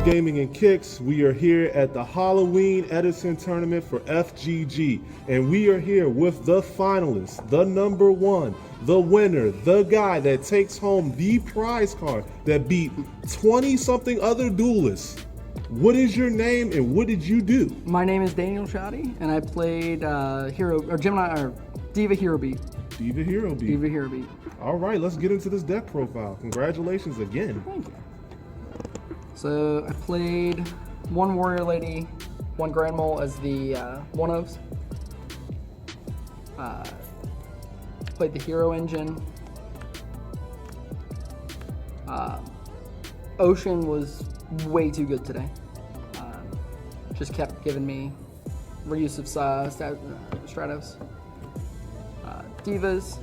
Gaming and Kicks. We are here at the Halloween Edison tournament for FGG, and we are here with the finalists, the number one, the winner, the guy that takes home the prize card that beat 20-something other duelists. What is your name and what did you do? My name is Daniel Schade, and I played Diva Hero Beat. Diva Hero Beat. Diva Hero Beat. All right, let's get into this deck profile. Congratulations again. Thank you. So I played one Warrior Lady, one Grand Mole as the one-ofs. Played the Hero Engine. Ocean was way too good today. Just kept giving me reuse of Stratos. Divas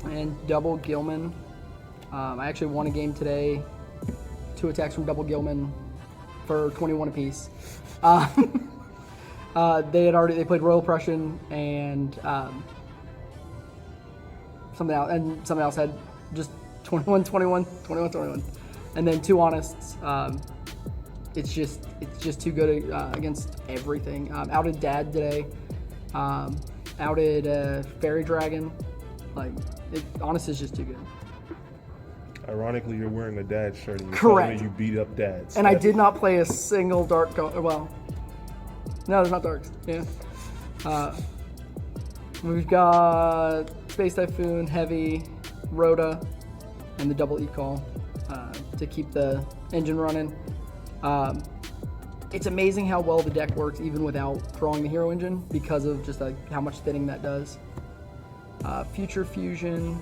and double Gilman. I actually won a game today. 2 attacks from double Gilman for 21 apiece. They played Royal Prussian and something else had just 21, and then 2 Honest. It's just too good against everything. Outed Dad today. Outed Fairy Dragon. Honest is just too good. Ironically, you're wearing a dad shirt and you're Correct. telling me you beat up dads. And I did not play a single dark. Well, no, there's not darks. Yeah. We've got Space Typhoon, Heavy, Rhoda, and the double E-Call to keep the engine running. It's amazing how well the deck works even without drawing the Hero Engine because of just how much thinning that does. Future Fusion,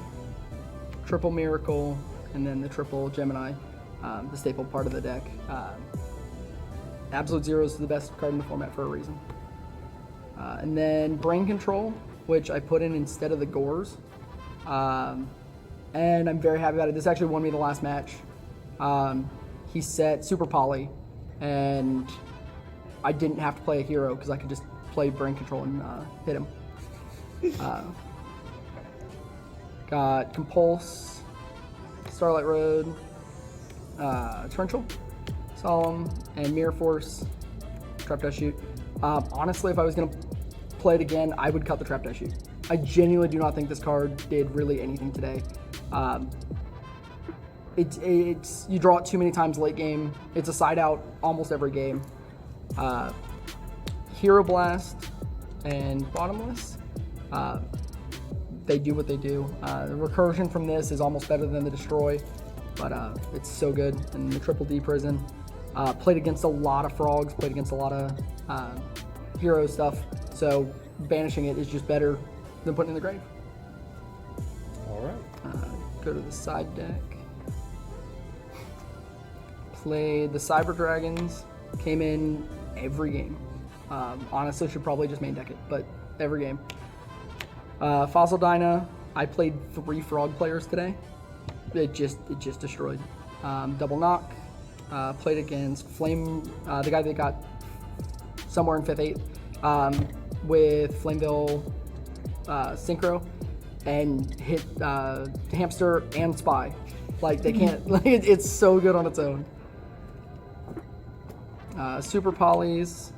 Triple Miracle, and then the Triple Gemini, the staple part of the deck. Absolute Zeros is the best card in the format for a reason. And then Brain Control, which I put in instead of the Gores. And I'm very happy about it. This actually won me the last match. He set Super Poly, and I didn't have to play a hero because I could just play Brain Control and hit him. Got Compulse, Starlight Road, Torrential, Solemn, and Mirror Force, Trap Dash Shoot. Honestly, if I was going to play it again, I would cut the Trap Dash Shoot. I genuinely do not think this card did really anything today. You draw it too many times late game. It's a side out almost every game. Hero Blast and Bottomless. They do what they do. The recursion from this is almost better than the Destroy, but it's so good. And the Triple D Prison. Played against a lot of frogs, played against a lot of hero stuff, so banishing it is just better than putting it in the grave. All right. Go to the side deck. Played the Cyber Dragons, came in every game. Honestly, should probably just main deck it, but every game. Fossil Dyna, I played 3 frog players today. It just destroyed. Double Knock, played against Flame, the guy that got somewhere in 5th, 8th, with Flameville Synchro, and hit Hamster and Spy. They can't, it's so good on its own. Super Polys,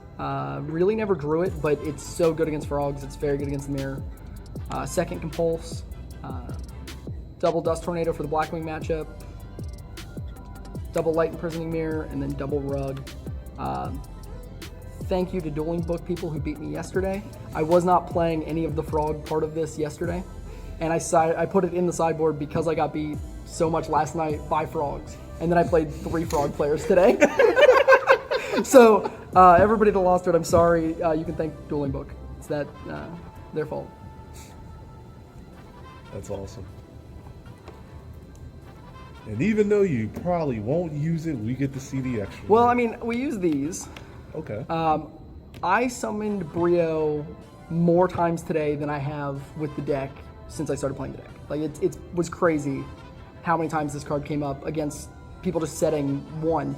really never drew it, but it's so good against frogs. It's very good against the mirror. Second Compulse, double Dust Tornado for the Blackwing matchup, double Light Imprisoning Mirror, and then double Rug. Thank you to Dueling Book people who beat me yesterday. I was not playing any of the frog part of this yesterday, and I put it in the sideboard because I got beat so much last night by frogs, and then I played 3 frog players today. So everybody that lost it, I'm sorry. You can thank Dueling Book. It's their fault. That's awesome. And even though you probably won't use it, we get to see the extra. Well, I mean, we use these. Okay. I summoned Brio more times today than I have with the deck since I started playing the deck. It was crazy how many times this card came up against people just setting 1.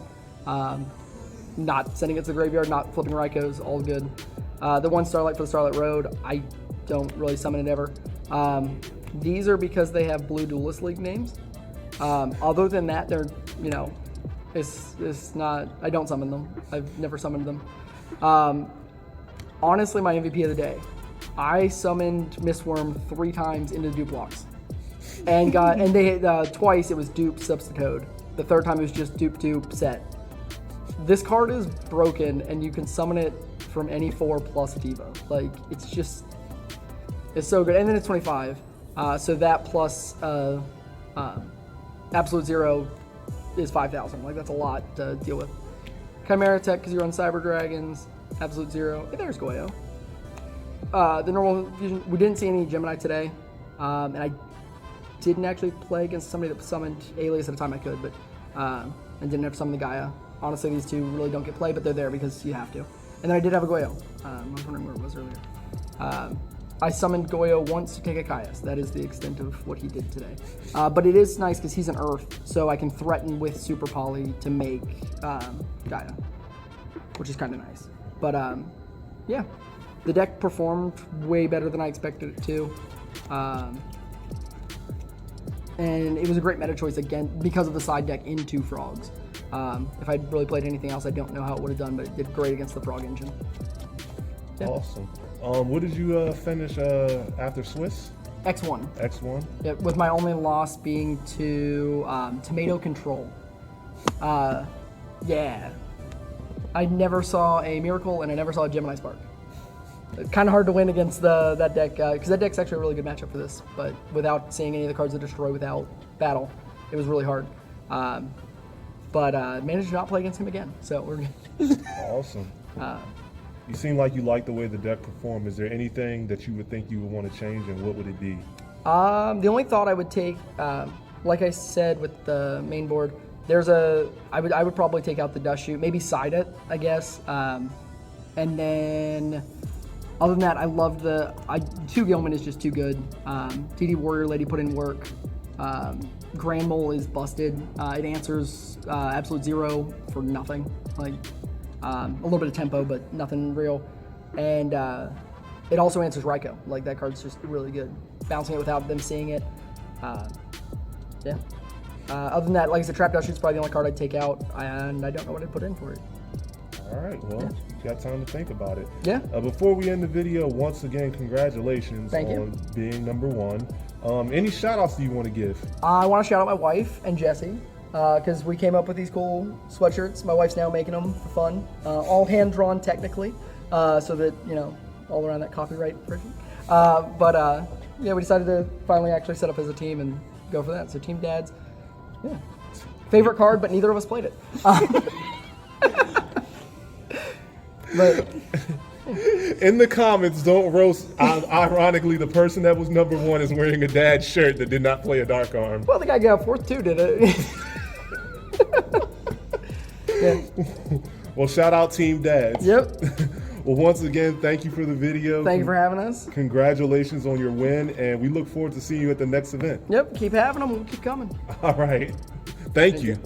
Not sending it to the graveyard, not flipping Rykos, all good. The 1 Starlight for the Starlight Road, I don't really summon it ever. These are because they have Blue Duelist League names. Other than that, they're, It's not. I don't summon them. I've never summoned them. Honestly, my MVP of the day. I summoned Mistworm 3 times into dupe blocks, and they twice it was dupe substitute. The third time it was just dupe set. This card is broken, and you can summon it from any 4 plus Diva. Like it's so good, and then it's 25. So that plus Absolute Zero is 5,000. Like that's a lot to deal with. Chimera Tech because you're on Cyber Dragons. Absolute Zero. Hey, there's Goyo. The normal fusion. We didn't see any Gemini today, and I didn't actually play against somebody that summoned Alias at a time I could, but and didn't have to summon the Gaia. Honestly, these two really don't get played, but they're there because you have to. And then I did have a Goyo. I was wondering where it was earlier. I summoned Goyo once to take a Caius. That is the extent of what he did today. But it is nice because he's an Earth, so I can threaten with Super Poly to make Gaia, which is kind of nice. But yeah, the deck performed way better than I expected it to. And it was a great meta choice again because of the side deck into Frogs. If I'd really played anything else, I don't know how it would have done, but it did great against the Frog engine. Yeah. Awesome. What did you finish after Swiss? X1. X1? Yeah, with my only loss being to Tomato Control. Yeah. I never saw a Miracle, and I never saw a Gemini Spark. Kind of hard to win against that deck, because that deck's actually a really good matchup for this, but without seeing any of the cards that destroy without battle, it was really hard. But managed to not play against him again, so we're good. Awesome. You seem like you like the way the deck performed. Is there anything that you would think you would want to change, and what would it be? The only thought I would take, like I said with the main board, I would probably take out the Dust Shoot, maybe side it, I guess. And then, other than that, I love 2 Gilman is just too good. DD Warrior Lady put in work. Grand Mole is busted. It answers Absolute Zero for nothing. Like, a little bit of tempo, but nothing real. And it also answers Raikou. Like, that card's just really good. Bouncing it without them seeing it. Yeah. Other than that, like I said, Trap Dust Shoot's probably the only card I'd take out, and I don't know what I'd put in for it. All right, well, you got time to think about it. Yeah. Before we end the video, once again, congratulations on being #1. Any shout-outs do you want to give? I want to shout out my wife and Jesse, because we came up with these cool sweatshirts. My wife's now making them for fun. All hand-drawn, technically, so that, all around that copyright version. Yeah, we decided to finally actually set up as a team and go for that. So Team Dads, yeah. Favorite card, but neither of us played it. But in the comments, don't roast. Ironically, the person that was #1 is wearing a Dad shirt that did not play a Dark Arm. Well, the guy got 4th too, did it? Yeah. Well, shout out Team Dads. Yep. Well, once again, thank you for the video. Thank you for having us. Congratulations on your win, and we look forward to seeing you at the next event. Yep, keep having them. We'll keep coming. All right. Thank you.